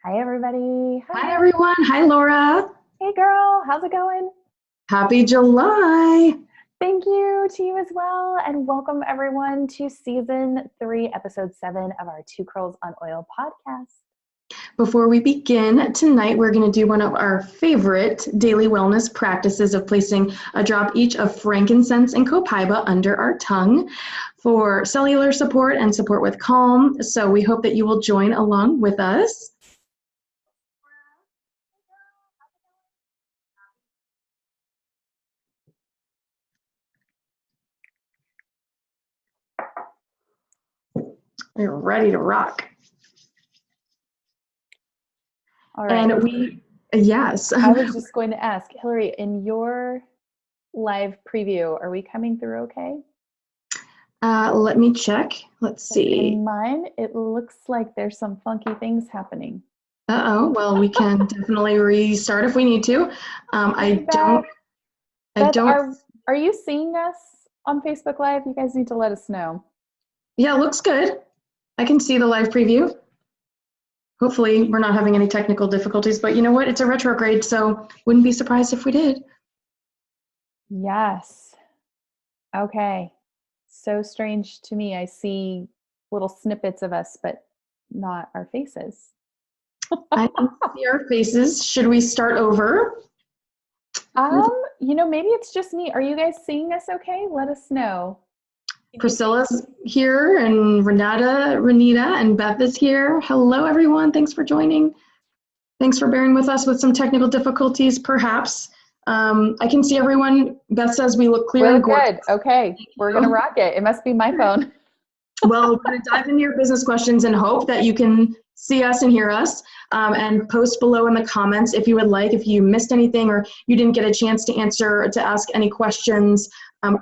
Hi, everybody. Hi, Hi. everyone. Hi, Laura. Hey, girl. How's it going? Happy July. Thank you to you as well. And welcome, everyone, to season 3, episode 7 of our Two Curls on Oil podcast. Before we begin tonight, we're going to do one of our favorite daily wellness practices of placing a drop each of frankincense and copaiba under our tongue for cellular support and support with calm. So we hope that you will join along with us. We're ready to rock. All right. Yes. I was just going to ask, Hillary, in your live preview, are we coming through okay? Let me check. Let's see. In mine, it looks like there's some funky things happening. Well, we can definitely restart if we need to. I don't. Beth, are you seeing us on Facebook Live? You guys need to let us know. Yeah, looks good. I can see the live preview. Hopefully we're not having any technical difficulties, but you know what? It's a retrograde, so wouldn't be surprised if we did. Yes. Okay. So strange to me. I see little snippets of us, but not our faces. I can see our faces. Should we start over? Maybe it's just me. Are you guys seeing us okay? Let us know. Priscilla's here, and Renita, and Beth is here. Hello, everyone. Thanks for joining. Thanks for bearing with us with some technical difficulties, perhaps. I can see everyone. Beth says we look clear. We're good. Okay. We're going to rock it. It must be my phone. Well, we're going to dive into your business questions and hope that you can see us and hear us, and post below in the comments if you would like, if you missed anything or you didn't get a chance to ask any questions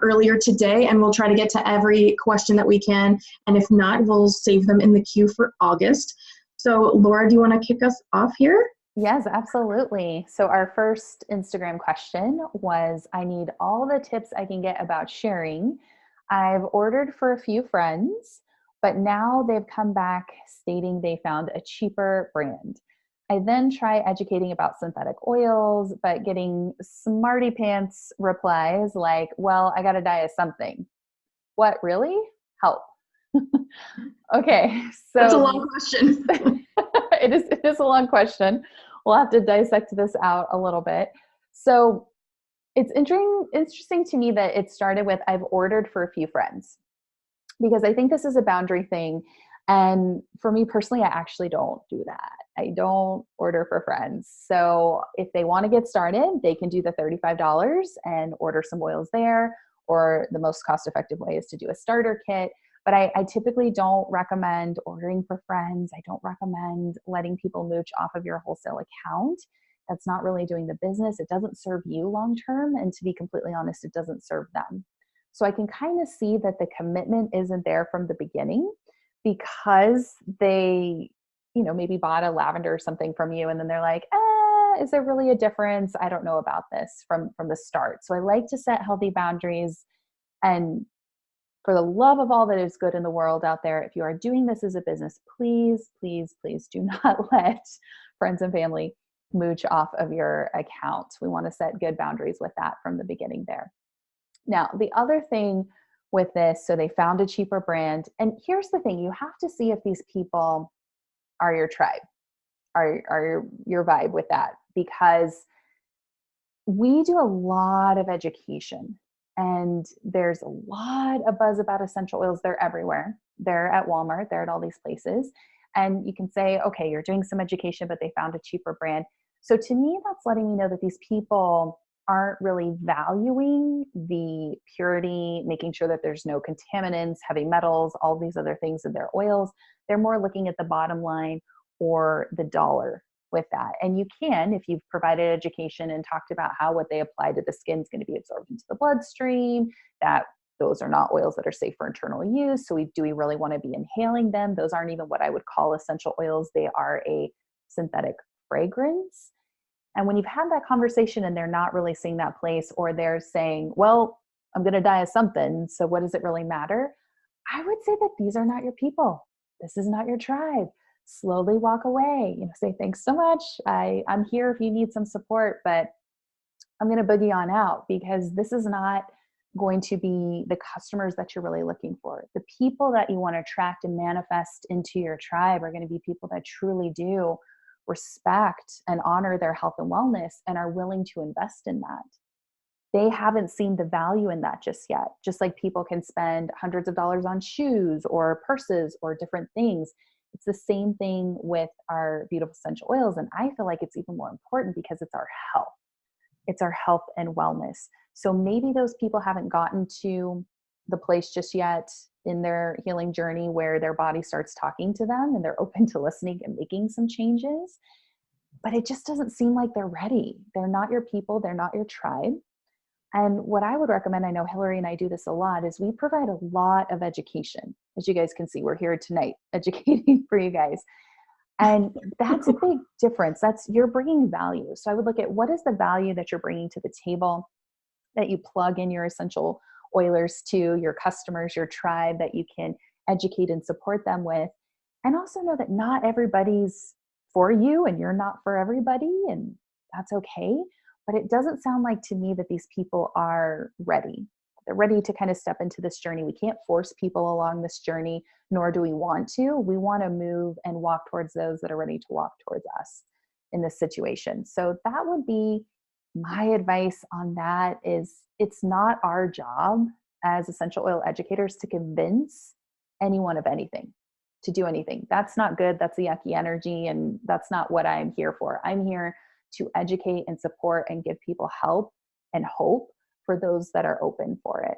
earlier today, and we'll try to get to every question that we can. And if not, we'll save them in the queue for August. So Laura, do you want to kick us off here? Yes, absolutely. So our first Instagram question was, I need all the tips I can get about sharing. I've ordered for a few friends, but now they've come back stating they found a cheaper brand. I then try educating about synthetic oils, but getting smarty pants replies like, well, I got to die of something. What, really? Help. Okay, so that's a long question. it is a long question. We'll have to dissect this out a little bit. So it's interesting to me that it started with, I've ordered for a few friends, because I think this is a boundary thing. And for me personally, I actually don't do that. I don't order for friends. So if they want to get started, they can do the $35 and order some oils there, or the most cost-effective way is to do a starter kit. But I typically don't recommend ordering for friends. I don't recommend letting people mooch off of your wholesale account. That's not really doing the business. It doesn't serve you long term. And to be completely honest, it doesn't serve them. So I can kind of see that the commitment isn't there from the beginning, because they, maybe bought a lavender or something from you, and then they're like, is there really a difference? I don't know about this from the start. So I like to set healthy boundaries. And for the love of all that is good in the world out there, if you are doing this as a business, please, please, please do not let friends and family mooch off of your account. We want to set good boundaries with that from the beginning there. Now, the other thing with this, so they found a cheaper brand. And here's the thing, you have to see if these people are your tribe, are your vibe with that, because we do a lot of education, and there's a lot of buzz about essential oils. They're everywhere. They're at Walmart, they're at all these places. And you can say, okay, you're doing some education, but they found a cheaper brand. So to me, that's letting me know that these people aren't really valuing the purity, making sure that there's no contaminants, heavy metals, all these other things in their oils. They're more looking at the bottom line or the dollar with that. And you can, if you've provided education and talked about how what they apply to the skin is going to be absorbed into the bloodstream, that those are not oils that are safe for internal use. So do we really want to be inhaling them? Those aren't even what I would call essential oils. They are a synthetic fragrance. And when you've had that conversation and they're not really seeing that place, or they're saying, well, I'm going to die of something, so what does it really matter? I would say that these are not your people. This is not your tribe. slowly walk away, say, thanks so much. I'm here if you need some support, but I'm going to boogie on out, because this is not going to be the customers that you're really looking for. The people that you want to attract and manifest into your tribe are going to be people that truly do respect and honor their health and wellness and are willing to invest in that. They haven't seen the value in that just yet. Just like people can spend hundreds of dollars on shoes or purses or different things. It's the same thing with our beautiful essential oils. And I feel like it's even more important because it's our health. It's our health and wellness. So maybe those people haven't gotten to the place just yet in their healing journey where their body starts talking to them and they're open to listening and making some changes. But it just doesn't seem like they're ready. They're not your people. They're not your tribe. And what I would recommend, I know Hillary and I do this a lot, is we provide a lot of education. As you guys can see, we're here tonight educating for you guys. And that's a big difference. You're bringing value. So I would look at, what is the value that you're bringing to the table, that you plug in your essential oilers to, your customers, your tribe, that you can educate and support them with. And also know that not everybody's for you and you're not for everybody, and that's okay. But it doesn't sound like to me that these people are ready. They're ready to kind of step into this journey. We can't force people along this journey, nor do we want to. We want to move and walk towards those that are ready to walk towards us in this situation. So that would be my advice on that. Is it's not our job as essential oil educators to convince anyone of anything, to do anything. That's not good. That's a yucky energy. And that's not what I'm here for. I'm here to educate and support and give people help and hope for those that are open for it.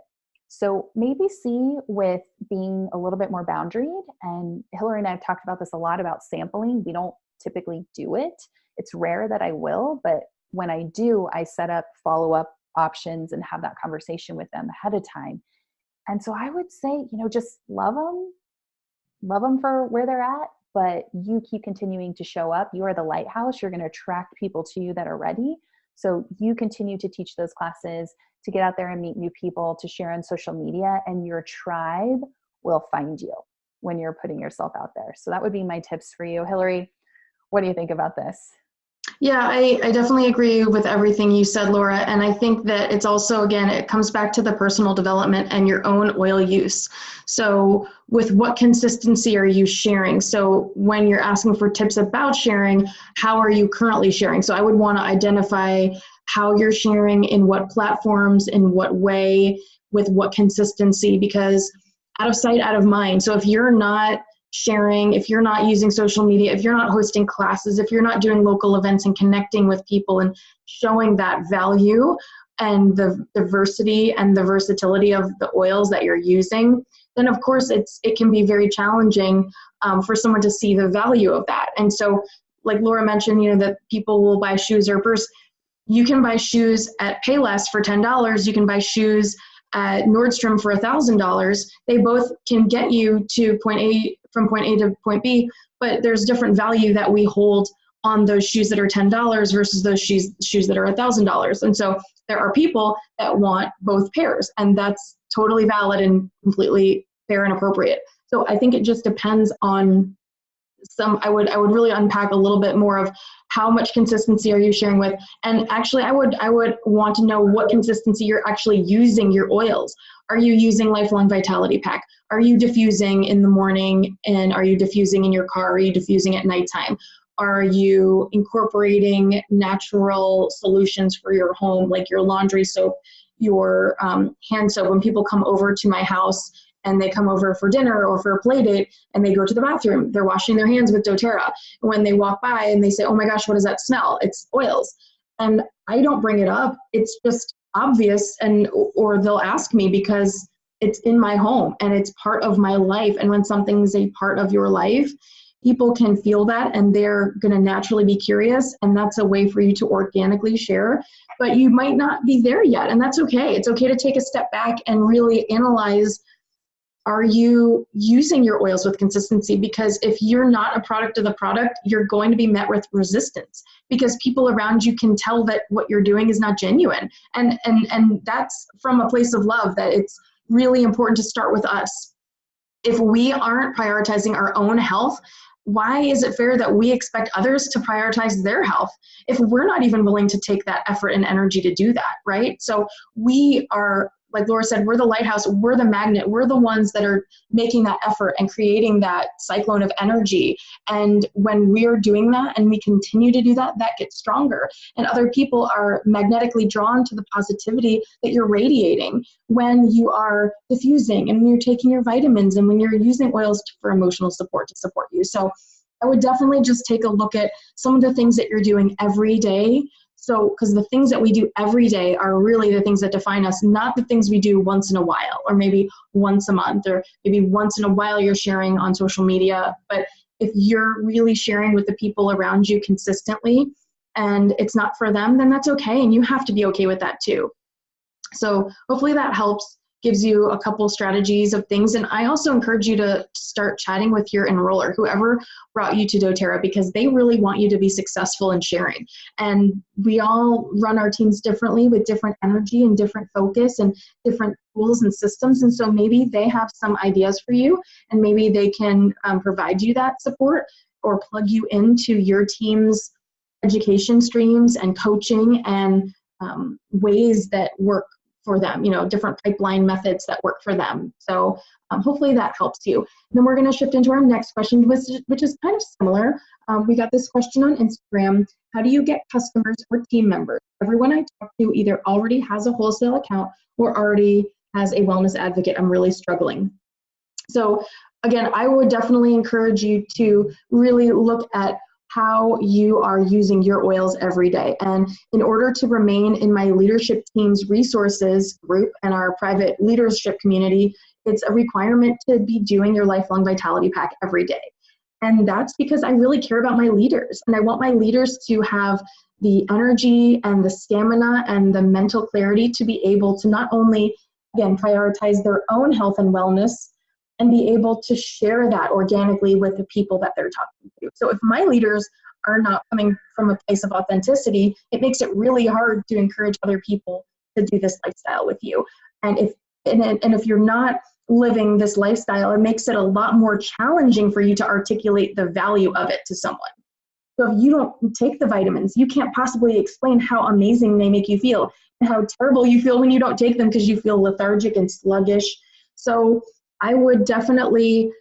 So maybe see with being a little bit more boundaried. And Hillary and I have talked about this a lot, about sampling. We don't typically do it. It's rare that I will, but when I do, I set up follow-up options and have that conversation with them ahead of time. And so I would say, just love them for where they're at, but you keep continuing to show up. You are the lighthouse. You're going to attract people to you that are ready. So you continue to teach those classes, to get out there and meet new people, to share on social media, and your tribe will find you when you're putting yourself out there. So that would be my tips for you. Hillary, what do you think about this? Yeah, I definitely agree with everything you said, Laura. And I think that it's also, again, it comes back to the personal development and your own oil use. So with what consistency are you sharing? So when you're asking for tips about sharing, how are you currently sharing? So I would want to identify how you're sharing, in what platforms, in what way, with what consistency, because out of sight, out of mind. So if you're not sharing, if you're not using social media, if you're not hosting classes, if you're not doing local events and connecting with people and showing that value and the diversity and the versatility of the oils that you're using, then of course it can be very challenging for someone to see the value of that. And so, like Laura mentioned, that people will buy shoes or purse. You can buy shoes at Payless for $10. You can buy shoes at Nordstrom for $1,000. They both can get you to from point A to point B, but there's different value that we hold on those shoes that are $10 versus those shoes that are $1,000. And so there are people that want both pairs, and that's totally valid and completely fair and appropriate. So I think it just depends on I would really unpack a little bit more of how much consistency are you sharing with. And actually I would want to know what consistency you're actually using your oils. Are you using Lifelong Vitality Pack? Are you diffusing in the morning, and are you diffusing in your car? Are you diffusing at nighttime? Are you incorporating natural solutions for your home, like your laundry soap, your hand soap? When people come over to my house and they come over for dinner or for a play date and they go to the bathroom, they're washing their hands with doTERRA. When they walk by and they say, oh my gosh, what does that smell? It's oils. And I don't bring it up. It's just obvious, or they'll ask me because it's in my home and it's part of my life. And when something's a part of your life, people can feel that and they're going to naturally be curious, and that's a way for you to organically share. But you might not be there yet, and that's okay. It's okay to take a step back and really analyze, are you using your oils with consistency? Because if you're not a product of the product, you're going to be met with resistance, because people around you can tell that what you're doing is not genuine. And that's from a place of love, that it's really important to start with us. If we aren't prioritizing our own health, why is it fair that we expect others to prioritize their health if we're not even willing to take that effort and energy to do that, right? So we are, like Laura said, we're the lighthouse, we're the magnet, we're the ones that are making that effort and creating that cyclone of energy. And when we're doing that and we continue to do that, that gets stronger. And other people are magnetically drawn to the positivity that you're radiating when you are diffusing and when you're taking your vitamins and when you're using oils for emotional support to support you. So I would definitely just take a look at some of the things that you're doing every day. So, because the things that we do every day are really the things that define us, not the things we do once in a while, or maybe once a month, or maybe once in a while you're sharing on social media. But if you're really sharing with the people around you consistently and it's not for them, then that's okay. And you have to be okay with that too. So hopefully that helps, gives you a couple strategies of things. And I also encourage you to start chatting with your enroller, whoever brought you to doTERRA, because they really want you to be successful in sharing. And we all run our teams differently with different energy and different focus and different tools and systems. And so maybe they have some ideas for you, and maybe they can provide you that support or plug you into your team's education streams and coaching and ways that work for them, different pipeline methods that work for them. So hopefully that helps you. Then we're going to shift into our next question, which is kind of similar. We got this question on Instagram. How do you get customers or team members? Everyone I talk to either already has a wholesale account or already has a wellness advocate. I'm really struggling. So again, I would definitely encourage you to really look at how you are using your oils every day. And in order to remain in my leadership team's resources group and our private leadership community, it's a requirement to be doing your lifelong vitality pack every day. And that's because I really care about my leaders, and I want my leaders to have the energy and the stamina and the mental clarity to be able to not only, again, prioritize their own health and wellness, and be able to share that organically with the people that they're talking to. So if my leaders are not coming from a place of authenticity, it makes it really hard to encourage other people to do this lifestyle with you. And if you're not living this lifestyle, it makes it a lot more challenging for you to articulate the value of it to someone. So if you don't take the vitamins, you can't possibly explain how amazing they make you feel and how terrible you feel when you don't take them because you feel lethargic and sluggish. So I would definitely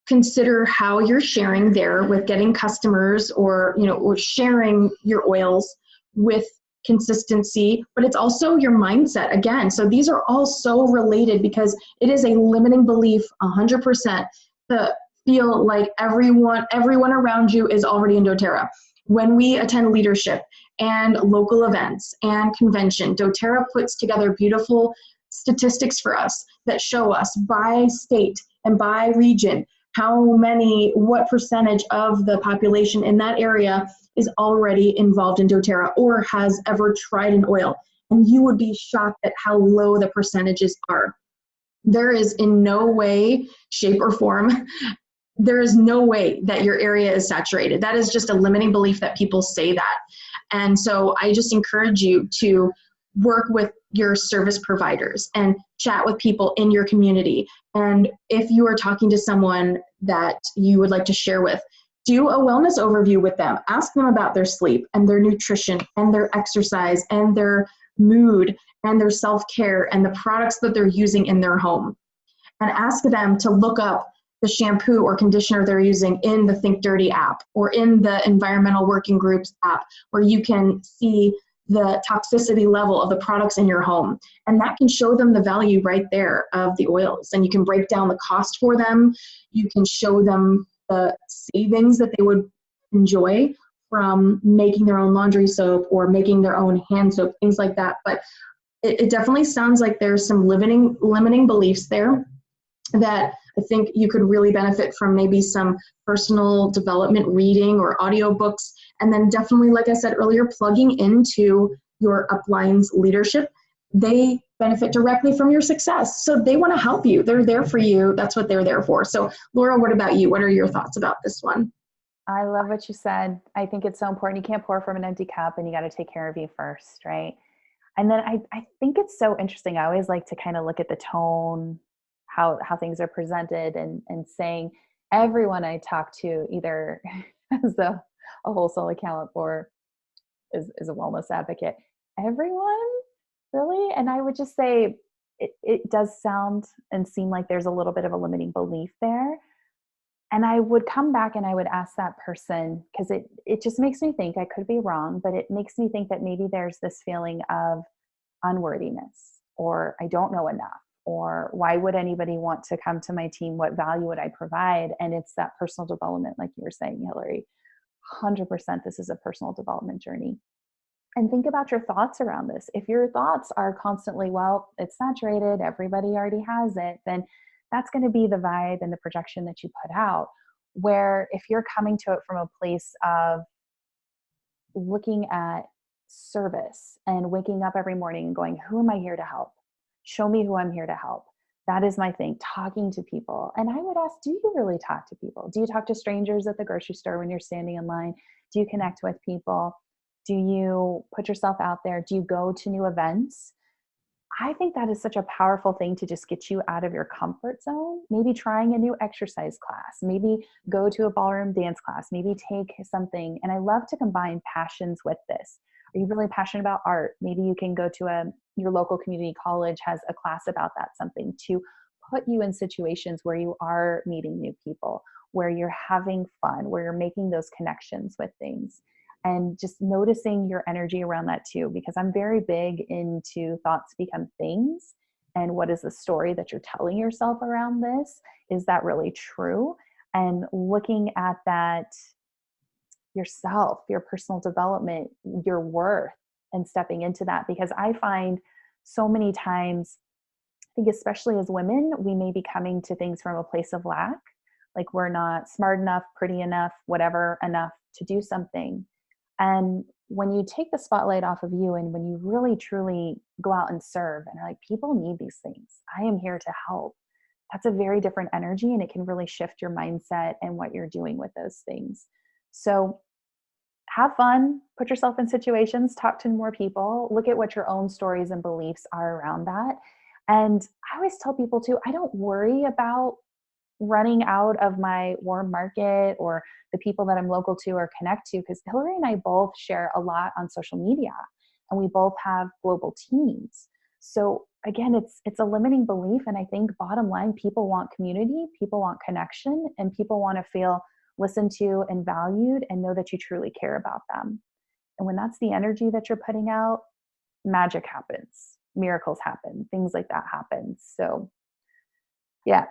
consider how you're sharing there with getting customers or sharing your oils with consistency, but it's also your mindset again. So these are all so related because it is a limiting belief 100% to feel like everyone around you is already in doTERRA. When we attend leadership and local events and convention, doTERRA puts together beautiful statistics for us that show us by state and by region what percentage of the population in that area is already involved in doTERRA or has ever tried an oil. And you would be shocked at how low the percentages are. There is in no way, shape, or form, there is no way that your area is saturated. That is just a limiting belief that people say that. And so I just encourage you to work with your service providers and chat with people in your community. And if you are talking to someone that you would like to share with, do a wellness overview with them. Ask them about their sleep and their nutrition and their exercise and their mood and their self-care and the products that they're using in their home. And ask them to look up the shampoo or conditioner they're using in the Think Dirty app or in the Environmental Working Groups app, where you can see the toxicity level of the products in your home. And that can show them the value right there of the oils. And you can break down the cost for them. You can show them the savings that they would enjoy from making their own laundry soap or making their own hand soap, things like that. But it definitely sounds like there's some limiting beliefs there that I think you could really benefit from, maybe some personal development reading or audiobooks. And then definitely, like I said earlier, plugging into your upline's leadership. They benefit directly from your success. So they want to help you. They're there for you. That's what they're there for. So Laura, what about you? What are your thoughts about this one? I love what you said. I think it's so important. You can't pour from an empty cup, and you got to take care of you first, right? And then I think it's so interesting. I always like to kind of look at the tone, how things are presented, and saying, everyone I talk to, either as a wholesale account or is a wellness advocate, everyone really. And I would just say it does sound and seem like there's a little bit of a limiting belief there. And I would come back and I would ask that person, because it just makes me think, I could be wrong, but it makes me think that maybe there's this feeling of unworthiness, or I don't know enough, or why would anybody want to come to my team? What value would I provide? And it's that personal development, like you were saying, Hillary. 100% this is a personal development journey. And think about your thoughts around this. If your thoughts are constantly, well, it's saturated, everybody already has it, then that's going to be the vibe and the projection that you put out. Where if you're coming to it from a place of looking at service and waking up every morning and going, who am I here to help? Show me who I'm here to help. That is my thing, talking to people. And I would ask, do you really talk to people? Do you talk to strangers at the grocery store when you're standing in line? Do you connect with people? Do you put yourself out there? Do you go to new events? I think that is such a powerful thing to just get you out of your comfort zone. Maybe trying a new exercise class, maybe go to a ballroom dance class, maybe take something. And I love to combine passions with this. Are you really passionate about art? Maybe you can go to your local community college has a class about that, something to put you in situations where you are meeting new people, where you're having fun, where you're making those connections with things. And just noticing your energy around that too, because I'm very big into thoughts become things. And what is the story that you're telling yourself around this? Is that really true? And looking at that yourself, your personal development, your worth, and stepping into that. Because I find so many times, I think especially as women, we may be coming to things from a place of lack. Like we're not smart enough, pretty enough, whatever enough to do something. And when you take the spotlight off of you and when you really truly go out and serve and are like, people need these things, I am here to help. That's a very different energy, and it can really shift your mindset and what you're doing with those things. So have fun, put yourself in situations, talk to more people, look at what your own stories and beliefs are around that. And I always tell people too, I don't worry about running out of my warm market or the people that I'm local to or connect to, because Hillary and I both share a lot on social media and we both have global teams. So again, it's a limiting belief. And I think bottom line, people want community, people want connection, and people want to feel listened to and valued and know that you truly care about them. And when that's the energy that you're putting out, magic happens, miracles happen, things like that happen. So yeah,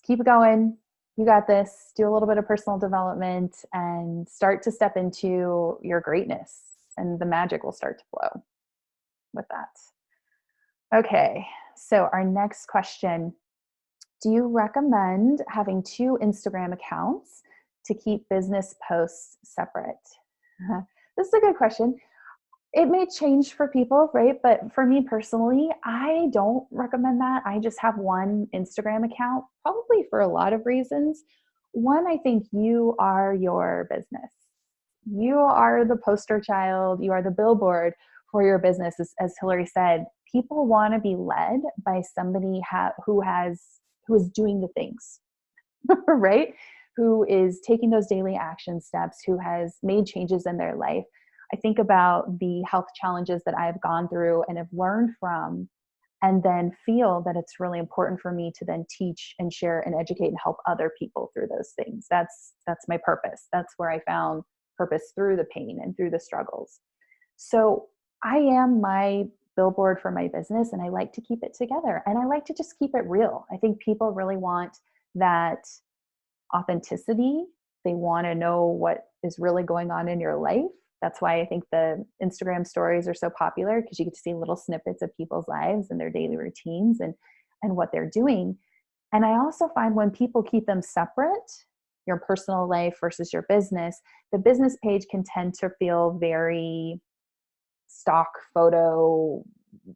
keep it going. You got this. Do a little bit of personal development and start to step into your greatness, and the magic will start to flow with that. Okay, so our next question. Do you recommend having 2 Instagram accounts to keep business posts separate? This is a good question. It may change for people, right? But for me personally, I don't recommend that. I just have one Instagram account, probably for a lot of reasons. One, I think you are your business. You are the poster child. You are the billboard for your business. As Hillary said, people want to be led by somebody who is doing the things, right? Who is taking those daily action steps, who has made changes in their life. I think about the health challenges that I've gone through and have learned from, and then feel that it's really important for me to then teach and share and educate and help other people through those things. That's my purpose. That's where I found purpose, through the pain and through the struggles. So I am my billboard for my business, and I like to keep it together, and I like to just keep it real. I think people really want that authenticity. They want to know what is really going on in your life. That's why I think the Instagram stories are so popular, because you get to see little snippets of people's lives and their daily routines and what they're doing. And I also find when people keep them separate, your personal life versus your business, the business page can tend to feel very stock photo,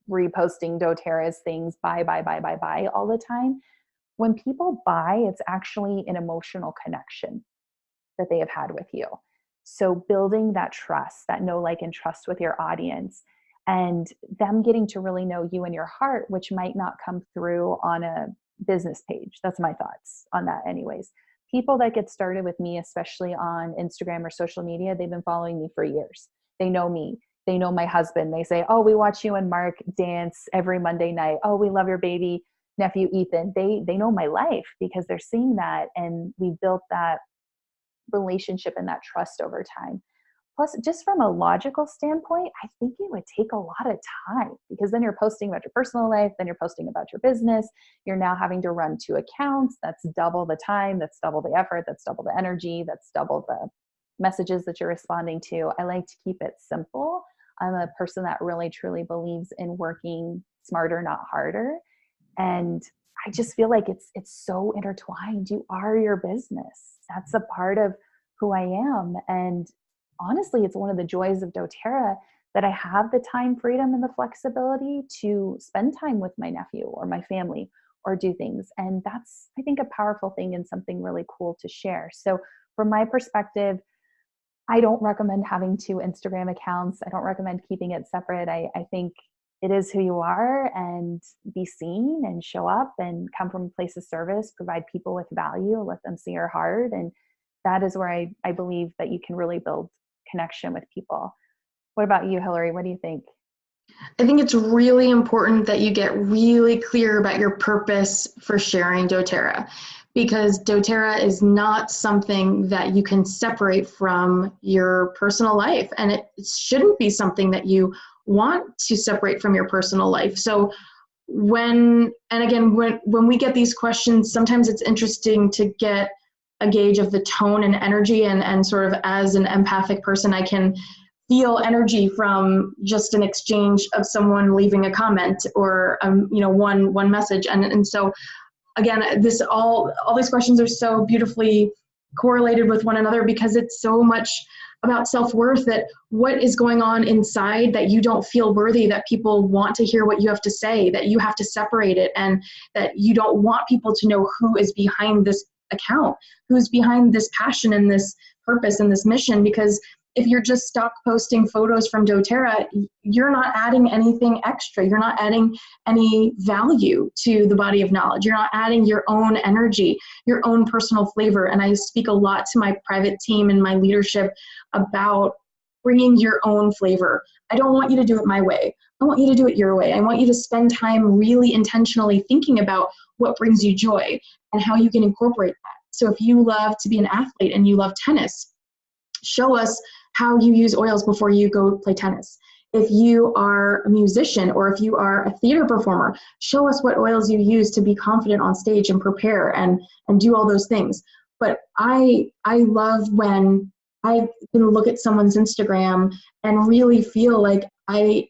reposting doTERRA's things, buy all the time. When people buy, it's actually an emotional connection that they have had with you. So building that trust, that know, like, and trust with your audience, and them getting to really know you and your heart, which might not come through on a business page. That's my thoughts on that anyways. people that get started with me, especially on Instagram or social media, they've been following me for years. They know me. They know my husband. They say, oh, we watch you and Mark dance every Monday night. Oh, we love your baby nephew, Ethan. They know my life because they're seeing that. And we built that relationship and that trust over time. Plus, just from a logical standpoint, I think it would take a lot of time because then you're posting about your personal life, then you're posting about your business. You're now having to run 2 accounts. That's double the time. That's double the effort. That's double the energy. That's double the messages that you're responding to. I like to keep it simple. I'm a person that really, truly believes in working smarter, not harder. And I just feel like it's so intertwined. You are your business. That's a part of who I am. And honestly, it's one of the joys of doTERRA that I have the time freedom and the flexibility to spend time with my nephew or my family or do things. And that's, I think, a powerful thing and something really cool to share. So from my perspective, I don't recommend having 2 Instagram accounts. I don't recommend keeping it separate. I think it is who you are, and be seen and show up and come from a place of service, provide people with value, let them see your heart. And that is where I believe that you can really build connection with people. What about you, Hillary? What do you think? I think it's really important that you get really clear about your purpose for sharing doTERRA, because doTERRA is not something that you can separate from your personal life, and it shouldn't be something that you want to separate from your personal life. So when we get these questions, sometimes it's interesting to get a gauge of the tone and energy, and sort of as an empathic person, I can feel energy from just an exchange of someone leaving a comment or one message. And so again, all these questions are so beautifully correlated with one another, because it's so much about self-worth, that what is going on inside that you don't feel worthy, that people want to hear what you have to say, that you have to separate it, and that you don't want people to know who is behind this account, who's behind this passion and this purpose and this mission. Because if you're just stuck posting photos from doTERRA, you're not adding anything extra. You're not adding any value to the body of knowledge. You're not adding your own energy, your own personal flavor. And I speak a lot to my private team and my leadership about bringing your own flavor. I don't want you to do it my way. I want you to do it your way. I want you to spend time really intentionally thinking about what brings you joy and how you can incorporate that. So if you love to be an athlete and you love tennis, show us how you use oils before you go play tennis. If you are a musician or if you are a theater performer, show us what oils you use to be confident on stage and prepare and do all those things. But I love when I can look at someone's Instagram and really feel like I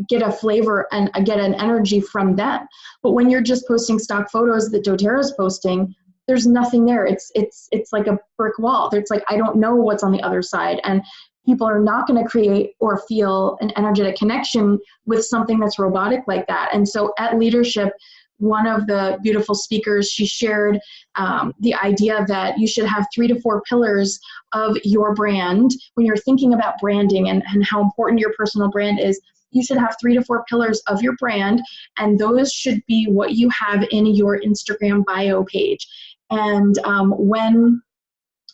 get a flavor and I get an energy from them. But when you're just posting stock photos that doTERRA is posting, there's nothing there. It's like a brick wall. It's like, I don't know what's on the other side. And people are not going to create or feel an energetic connection with something that's robotic like that. And so at Leadership, one of the beautiful speakers, she shared the idea that you should have 3 to 4 pillars of your brand. When you're thinking about branding and how important your personal brand is, you should have 3 to 4 pillars of your brand, and those should be what you have in your Instagram bio page. And when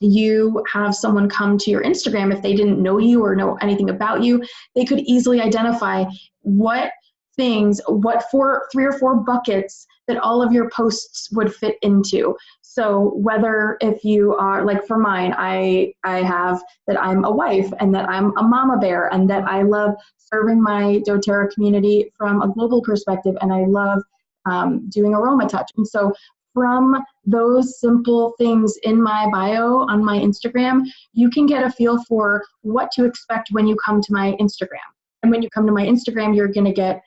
you have someone come to your Instagram, if they didn't know you or know anything about you, they could easily identify what 3 or 4 buckets that all of your posts would fit into. So whether if you are, like for mine, I have that I'm a wife and that I'm a mama bear and that I love serving my doTERRA community from a global perspective, and I love doing aroma touch. And so from those simple things in my bio on my Instagram, you can get a feel for what to expect when you come to my Instagram. And when you come to my Instagram, you're going to get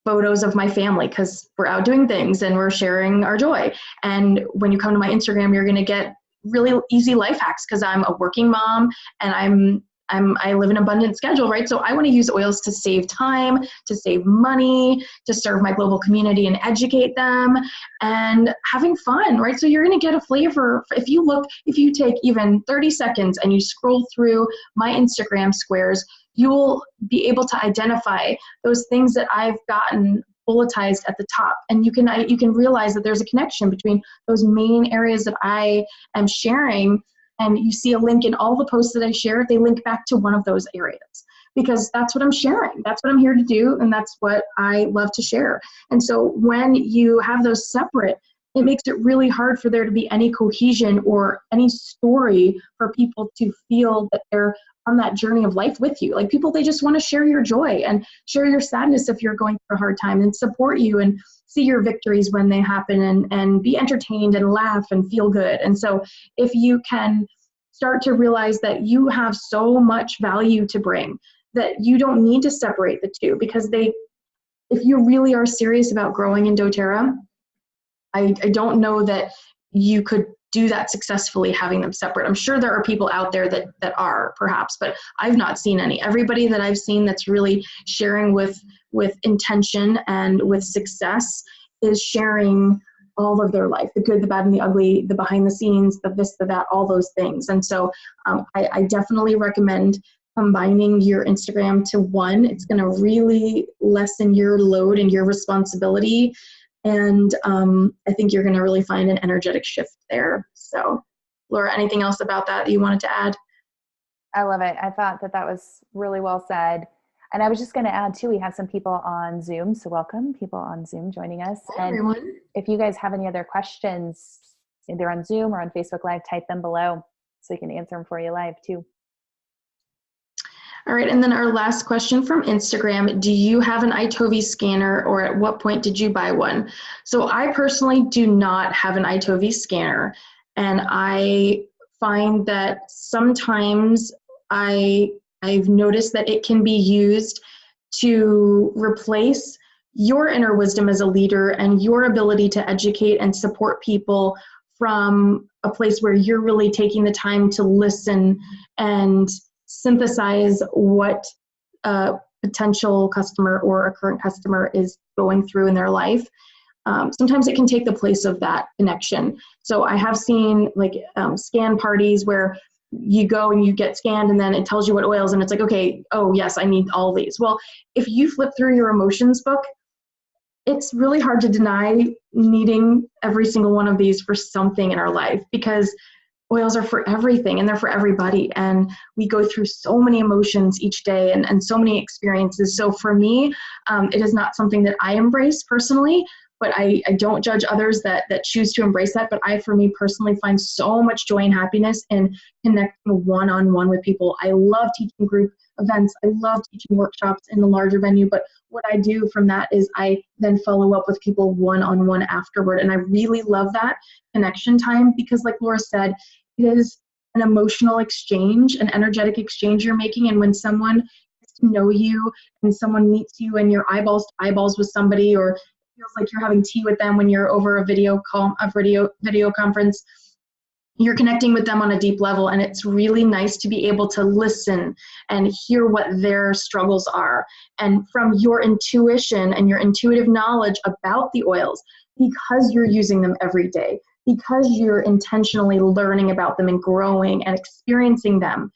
photos of my family because we're out doing things and we're sharing our joy. And when you come to my Instagram, you're going to get really easy life hacks because I'm a working mom and I live an abundant schedule, right? So I want to use oils to save time, to save money, to serve my global community and educate them and having fun, right? So you're going to get a flavor. If you take even 30 seconds and you scroll through my Instagram squares, you will be able to identify those things that I've gotten bulletized at the top. And you can realize that there's a connection between those main areas that I am sharing, and you see a link in all the posts that I share, they link back to one of those areas, because that's what I'm sharing. That's what I'm here to do, and that's what I love to share. And so when you have those separate, it makes it really hard for there to be any cohesion or any story for people to feel that they're on that journey of life with you. Like, people, they just want to share your joy and share your sadness if you're going through a hard time, and support you and see your victories when they happen, and be entertained and laugh and feel good. And so if you can start to realize that you have so much value to bring, that you don't need to separate the two, because if you really are serious about growing in doTERRA, I don't know that you could do that successfully having them separate. I'm sure there are people out there that are, perhaps, but I've not seen any. Everybody that I've seen that's really sharing with intention and with success is sharing all of their life, the good, the bad, and the ugly, the behind the scenes, the this, the that, all those things. And so I definitely recommend combining your Instagram to one. It's going to really lessen your load and your responsibility. And I think you're going to really find an energetic shift there. So, Laura, anything else about that you wanted to add? I love it. I thought that was really well said. And I was just going to add too, we have some people on Zoom. So welcome, people on Zoom joining us. Hi, and everyone. If you guys have any other questions, either on Zoom or on Facebook Live, type them below so we can answer them for you live too. All right, and then our last question from Instagram: do you have an HIV scanner, or at what point did you buy one? So I personally do not have an HIV scanner, and I find that sometimes I've noticed that it can be used to replace your inner wisdom as a leader and your ability to educate and support people from a place where you're really taking the time to listen and synthesize what a potential customer or a current customer is going through in their life. Sometimes it can take the place of that connection. So I have seen scan parties where you go and you get scanned, and then it tells you what oils, and it's like, okay, oh yes, I need all these. Well, if you flip through your emotions book, it's really hard to deny needing every single one of these for something in our life, because oils are for everything and they're for everybody. And we go through so many emotions each day and so many experiences. So for me, it is not something that I embrace personally, but I don't judge others that choose to embrace that. But I, for me personally, find so much joy and happiness in connecting one-on-one with people. I love teaching group events. I love teaching workshops in the larger venue. But what I do from that is I then follow up with people one-on-one afterward. And I really love that connection time, because like Laura said, it is an emotional exchange, an energetic exchange you're making. And when someone gets to know you and someone meets you and you're eyeballs to eyeballs with somebody, or feels like you're having tea with them when you're over a video call, a video conference, you're connecting with them on a deep level. And it's really nice to be able to listen and hear what their struggles are. And from your intuition and your intuitive knowledge about the oils, because you're using them every day, because you're intentionally learning about them and growing and experiencing them,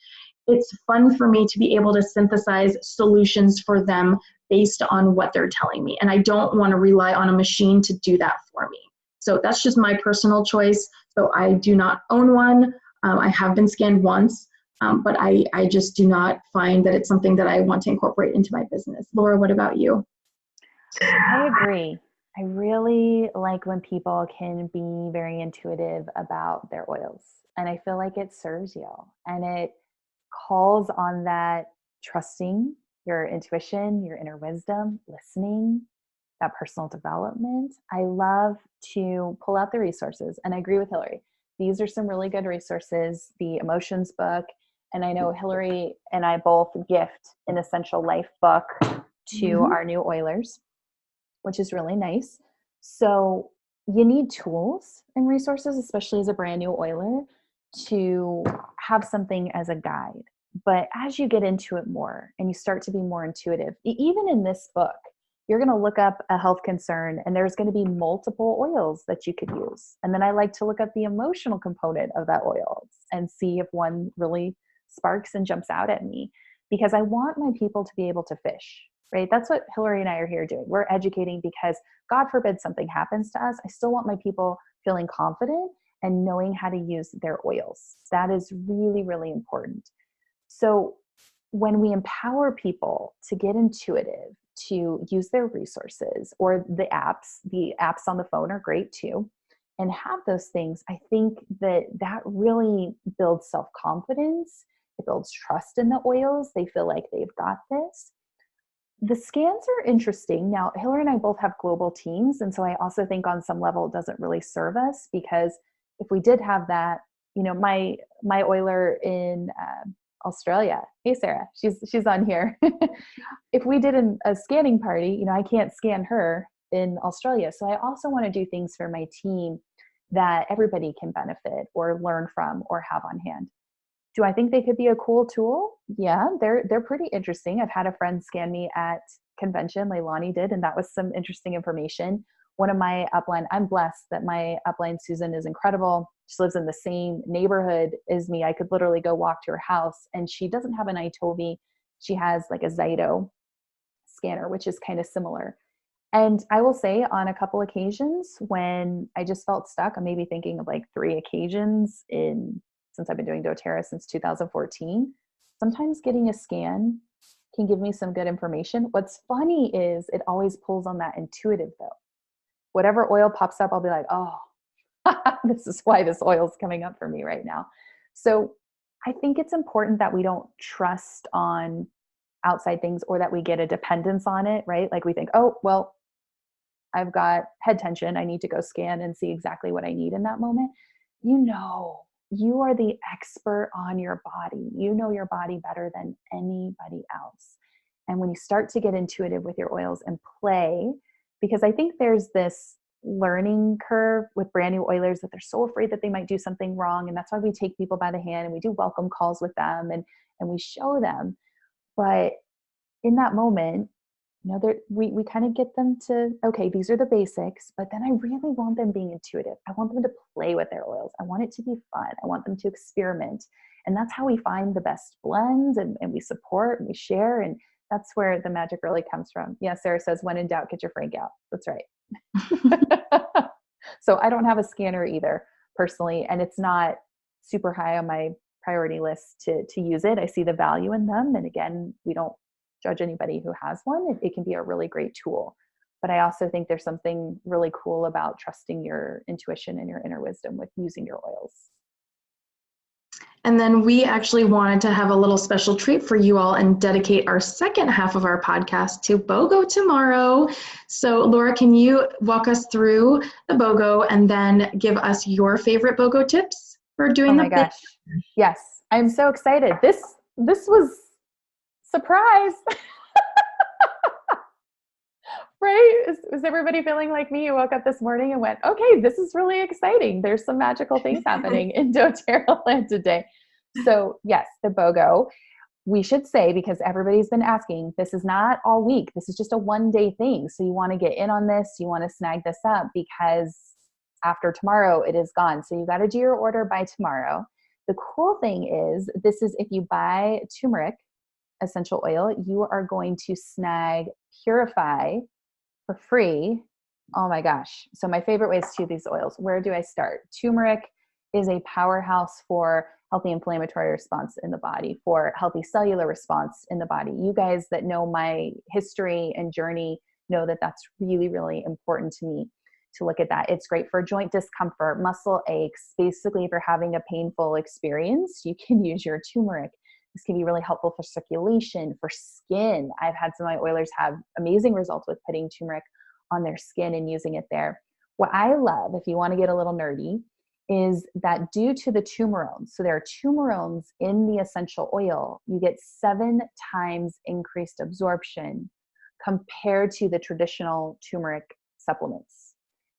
it's fun for me to be able to synthesize solutions for them based on what they're telling me. And I don't want to rely on a machine to do that for me. So that's just my personal choice. So I do not own one. I have been scanned once, but I just do not find that it's something that I want to incorporate into my business. Laura, what about you? I agree. I really like when people can be very intuitive about their oils. And I feel like it serves you, and it calls on that trusting your intuition, your inner wisdom, listening, that personal development. I love to pull out the resources, and I agree with Hillary. These are some really good resources, the emotions book. And I know Hillary and I both gift an essential life book to our new oilers, which is really nice. So you need tools and resources, especially as a brand new oiler, to have something as a guide. But as you get into it more and you start to be more intuitive, even in this book, you're going to look up a health concern and there's going to be multiple oils that you could use. And then I like to look up the emotional component of that oil and see if one really sparks and jumps out at me, because I want my people to be able to fish. right? That's what Hillary and I are here doing. We're educating because God forbid something happens to us. I still want my people feeling confident and knowing how to use their oils. That is really, really important. So when we empower people to get intuitive, to use their resources or the apps on the phone are great too, and have those things, I think that that really builds self-confidence. It builds trust in the oils. They feel like they've got this. The scans are interesting. Now, Hillary and I both have global teams. And so I also think on some level it doesn't really serve us, because if we did have that, my oiler in Australia, hey Sarah, she's on here. If we did a scanning party, I can't scan her in Australia. So I also want to do things for my team that everybody can benefit or learn from or have on hand. Do I think they could be a cool tool? Yeah, they're pretty interesting. I've had a friend scan me at convention, Leilani did, and that was some interesting information. One of my upline, I'm blessed that my upline, Susan, is incredible. She lives in the same neighborhood as me. I could literally go walk to her house, and she doesn't have an iTovi. She has like a Zyto scanner, which is kind of similar. And I will say on a couple occasions when I just felt stuck, I'm maybe thinking of like 3 occasions since I've been doing doTERRA since 2014, sometimes getting a scan can give me some good information. What's funny is it always pulls on that intuitive though. Whatever oil pops up, I'll be like, oh, this is why this oil is coming up for me right now. So I think it's important that we don't trust on outside things, or that we get a dependence on it, right? Like we think, oh, well, I've got head tension. I need to go scan and see exactly what I need in that moment. You are the expert on your body. You know your body better than anybody else. And when you start to get intuitive with your oils and play, because I think there's this learning curve with brand new oilers that they're so afraid that they might do something wrong. And that's why we take people by the hand and we do welcome calls with them and we show them. But in that moment, we kind of get them to, okay, these are the basics, but then I really want them being intuitive. I want them to play with their oils. I want it to be fun. I want them to experiment. And that's how we find the best blends, and we support and we share. And that's where the magic really comes from. Yeah, Sarah says, when in doubt, get your Frank out. That's right. So I don't have a scanner either personally, and it's not super high on my priority list to use it. I see the value in them. And again, we don't judge anybody who has one. It can be a really great tool. But I also think there's something really cool about trusting your intuition and your inner wisdom with using your oils. And then we actually wanted to have a little special treat for you all and dedicate our second half of our podcast to BOGO tomorrow. So Laura, can you walk us through the BOGO and then give us your favorite BOGO tips for doing my gosh. Yes, I'm so excited. This was surprise. Right? Is everybody feeling like me? You woke up this morning and went, okay, this is really exciting. There's some magical things happening in doTERRA land today. So yes, the BOGO, we should say, because everybody's been asking, this is not all week. This is just a one-day thing. So you want to get in on this. You want to snag this up, because after tomorrow it is gone. So you got to do your order by tomorrow. The cool thing is, this is if you buy turmeric essential oil, you are going to snag Purify for free. Oh my gosh. So my favorite ways to these oils. Where do I start? Turmeric is a powerhouse for healthy inflammatory response in the body, for healthy cellular response in the body. You guys that know my history and journey know that that's really, really important to me to look at that. It's great for joint discomfort, muscle aches. Basically, if you're having a painful experience, you can use your turmeric. This can be really helpful for circulation, for skin. I've had some of my oilers have amazing results with putting turmeric on their skin and using it there. What I love, if you want to get a little nerdy, is that due to the turmerones, so there are turmerones in the essential oil, you get 7 times increased absorption compared to the traditional turmeric supplements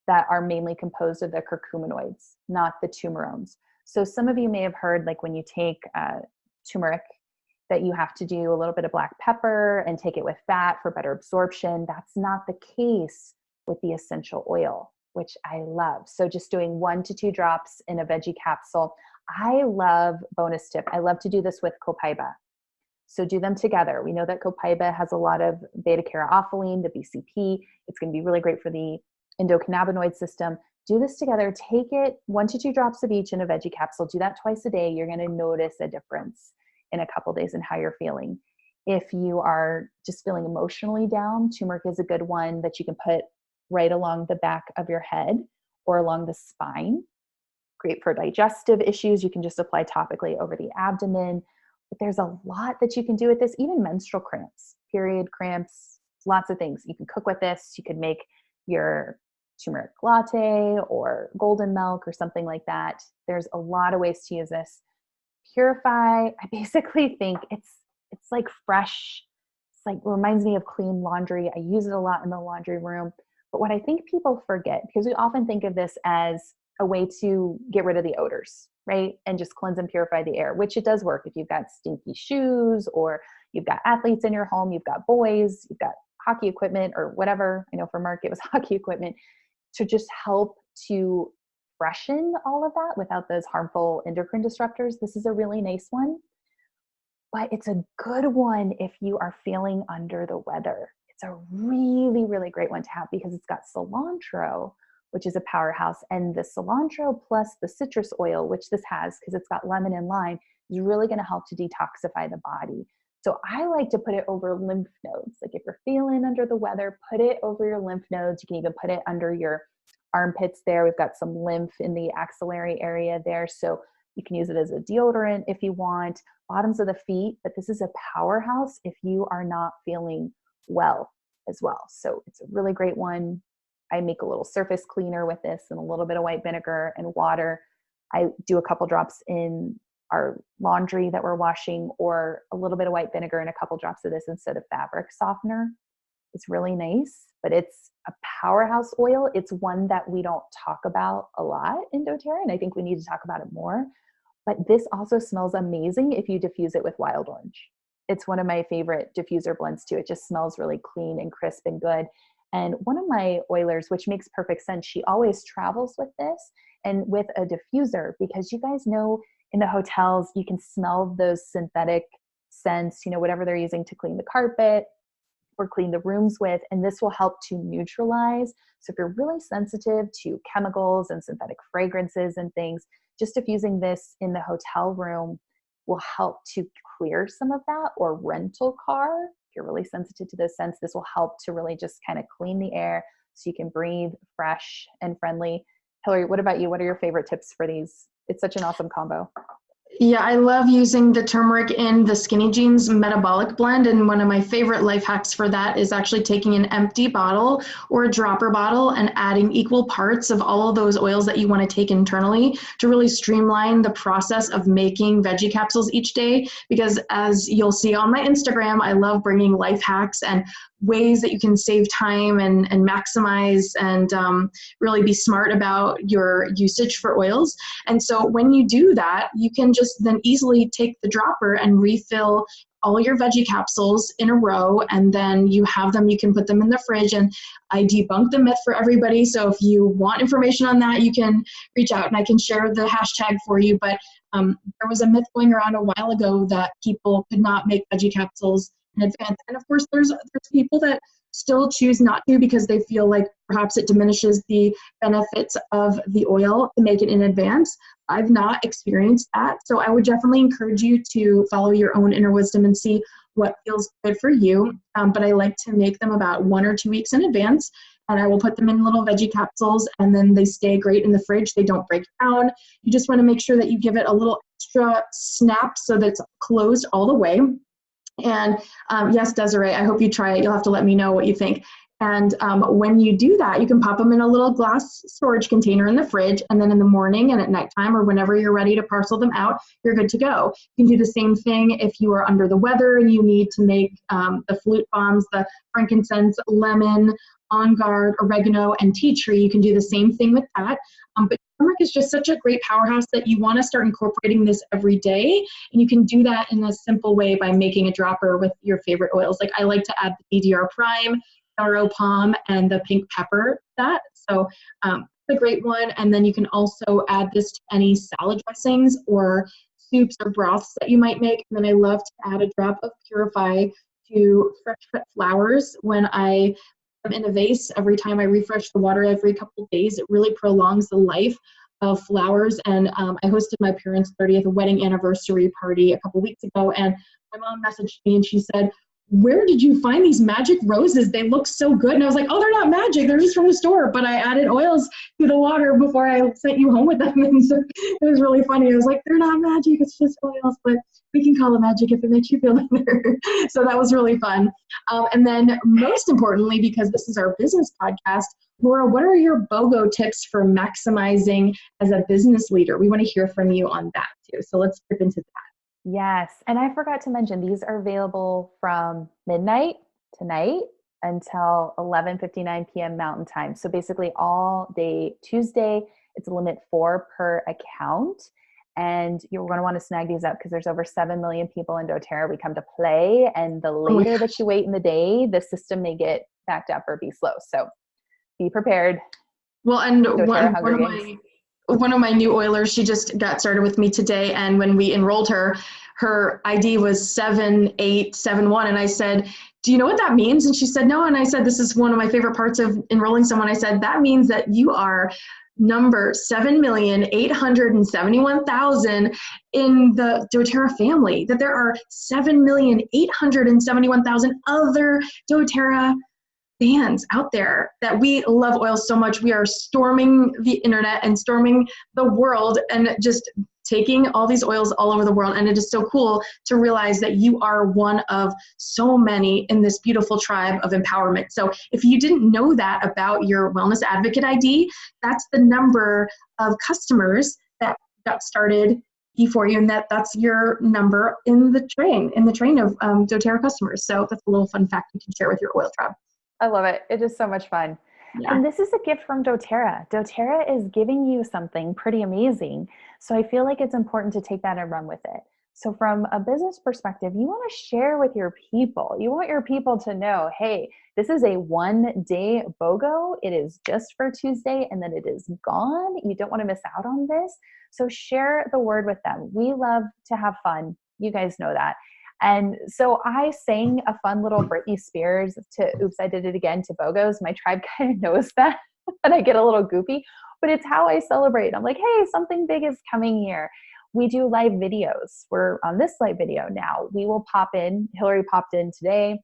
that are mainly composed of the curcuminoids, not the turmerones. So some of you may have heard, like when you take turmeric, that you have to do a little bit of black pepper and take it with fat for better absorption. That's not the case with the essential oil, which I love. So just doing 1 to 2 drops in a veggie capsule. I love, bonus tip, I love to do this with copaiba. So do them together. We know that copaiba has a lot of beta-caryophyllene, the BCP. It's going to be really great for the endocannabinoid system. Do this together. Take it 1 to 2 drops of each in a veggie capsule. Do that twice a day. You're going to notice a difference in a couple days in how you're feeling. If you are just feeling emotionally down, turmeric is a good one that you can put right along the back of your head or along the spine. Great for digestive issues. You can just apply topically over the abdomen. But there's a lot that you can do with this, even menstrual cramps, period cramps, lots of things. You can cook with this. You could make your turmeric latte or golden milk or something like that. There's a lot of ways to use this. Purify, I basically think it's like fresh. It's like, reminds me of clean laundry. I use it a lot in the laundry room. But what I think people forget, because we often think of this as a way to get rid of the odors, right? And just cleanse and purify the air, which it does work if you've got stinky shoes or you've got athletes in your home, you've got boys, you've got hockey equipment or whatever. I know for Mark, it was hockey equipment, to just help to freshen all of that without those harmful endocrine disruptors. This is a really nice one, but it's a good one if you are feeling under the weather. It's a really, really great one to have because it's got cilantro, which is a powerhouse. And the cilantro plus the citrus oil, which this has, because it's got lemon and lime, is really going to help to detoxify the body. So I like to put it over lymph nodes. Like if you're feeling under the weather, put it over your lymph nodes. You can even put it under your armpits there. We've got some lymph in the axillary area there. So you can use it as a deodorant if you want. Bottoms of the feet, but this is a powerhouse if you are not feeling well as well. So it's a really great one. I make a little surface cleaner with this and a little bit of white vinegar and water. I do a couple drops in our laundry that we're washing, or a little bit of white vinegar and a couple drops of this instead of fabric softener. It's really nice, but it's a powerhouse oil. It's one that we don't talk about a lot in doTERRA, and I think we need to talk about it more. But this also smells amazing if you diffuse it with wild orange. It's one of my favorite diffuser blends too. It just smells really clean and crisp and good. And one of my oilers, which makes perfect sense, she always travels with this and with a diffuser, because you guys know in the hotels, you can smell those synthetic scents, you know, whatever they're using to clean the carpet or clean the rooms with, and this will help to neutralize. So if you're really sensitive to chemicals and synthetic fragrances and things, just diffusing this in the hotel room will help to clear some of that. Or rental car, if you're really sensitive to those scents, this will help to really just kind of clean the air so you can breathe fresh and friendly. Hillary, what about you? What are your favorite tips for these? It's such an awesome combo. Yeah, I love using the turmeric in the Skinny Jeans metabolic blend. And one of my favorite life hacks for that is actually taking an empty bottle or a dropper bottle and adding equal parts of all of those oils that you want to take internally to really streamline the process of making veggie capsules each day. Because as you'll see on my Instagram, I love bringing life hacks and ways that you can save time and maximize and really be smart about your usage for oils. And so when you do that, you can just then easily take the dropper and refill all your veggie capsules in a row, and then you have them, you can put them in the fridge. And I debunk the myth for everybody. So if you want information on that, you can reach out and I can share the hashtag for you. But there was a myth going around a while ago that people could not make veggie capsules in advance. And of course, there's people that still choose not to because they feel like perhaps it diminishes the benefits of the oil to make it in advance. I've not experienced that. So I would definitely encourage you to follow your own inner wisdom and see what feels good for you. But I like to make them about 1 or 2 weeks in advance. And I will put them in little veggie capsules, and then they stay great in the fridge. They don't break down. You just want to make sure that you give it a little extra snap so that it's closed all the way. And yes, Desiree, I hope you try it. You'll have to let me know what you think. And when you do that, you can pop them in a little glass storage container in the fridge, and then in the morning and at nighttime or whenever you're ready to parcel them out, you're good to go. You can do the same thing if you are under the weather and you need to make the flute bombs, the frankincense, lemon, on guard, oregano, and tea tree. You can do the same thing with that. But turmeric is just such a great powerhouse that you want to start incorporating this every day. And you can do that in a simple way by making a dropper with your favorite oils. Like I like to add the DDR Prime, yarrow palm, and the pink pepper to that. So it's a great one. And then you can also add this to any salad dressings or soups or broths that you might make. And then I love to add a drop of Purify to fresh cut flowers when I am in a vase. Every time I refresh the water every couple of days, it really prolongs the life of flowers. And I hosted my parents' 30th wedding anniversary party a couple weeks ago, and my mom messaged me and she said, "Where did you find these magic roses? They look so good." And I was like, "Oh, they're not magic. They're just from the store. But I added oils to the water before I sent you home with them." And so it was really funny. I was like, "They're not magic. It's just oils, but we can call it magic if it makes you feel better." So that was really fun. And then most importantly, because this is our business podcast, Laura, what are your BOGO tips for maximizing as a business leader? We want to hear from you on that too. So let's dip into that. Yes. And I forgot to mention, these are available from midnight tonight until 11:59 p.m. Mountain Time. So basically all day Tuesday, it's a limit 4 per account. And you're going to want to snag these up because there's over 7 million people in doTERRA. We come to play. And the later that you wait in the day, the system may get backed up or be slow. So be prepared. Well, and one of my new Oilers, she just got started with me today. And when we enrolled her, her ID was 7871. And I said, "Do you know what that means?" And she said, "No." And I said, "This is one of my favorite parts of enrolling someone." I said, "That means that you are number 7,871,000 in the doTERRA family, that there are 7,871,000 other doTERRA fans out there, that we love oil so much. We are storming the internet and storming the world and just taking all these oils all over the world. And it is so cool to realize that you are one of so many in this beautiful tribe of empowerment. So if you didn't know that about your Wellness Advocate ID, that's the number of customers that got started before you, and that's your number in the train of doTERRA customers. So that's a little fun fact you can share with your oil tribe. I love it. It is so much fun. Yeah. And this is a gift from doTERRA. doTERRA is giving you something pretty amazing. So I feel like it's important to take that and run with it. So from a business perspective, you want to share with your people. You want your people to know, hey, this is a 1-day BOGO. It is just for Tuesday and then it is gone. You don't want to miss out on this. So share the word with them. We love to have fun. You guys know that. And so I sang a fun little Britney Spears to Oops, I Did It Again to BOGOs. My tribe kind of knows that, and I get a little goofy, but it's how I celebrate. I'm like, hey, something big is coming here. We do live videos. We're on this live video now. We will pop in. Hillary popped in today.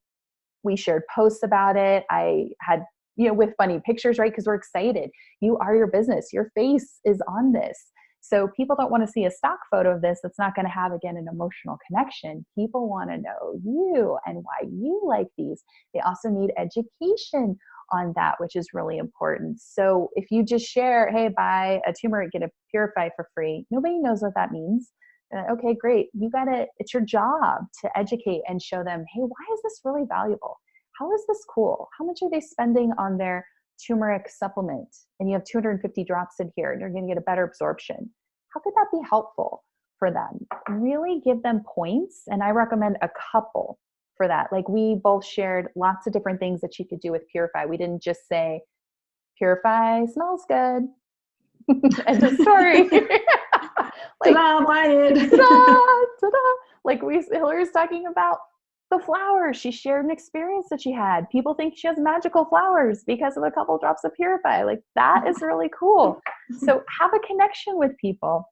We shared posts about it. I had, with funny pictures, right? Because we're excited. You are your business. Your face is on this. So people don't want to see a stock photo of this that's not going to have, again, an emotional connection. People want to know you and why you like these. They also need education on that, which is really important. So if you just share, hey, buy a turmeric, get a Purify for free, nobody knows what that means. Okay, great. It's your job to educate and show them, hey, why is this really valuable? How is this cool? How much are they spending on their turmeric supplement? And you have 250 drops in here and you're going to get a better absorption. How could that be helpful for them? Really give them points. And I recommend a couple for that. Like we both shared lots of different things that you could do with Purify. We didn't just say, Purify smells good. End of story. Like, ta-da, buy it. Ta-da, ta-da. Like Hillary's talking about the flowers. She shared an experience that she had. People think she has magical flowers because of a couple drops of Purify. Like that is really cool. So have a connection with people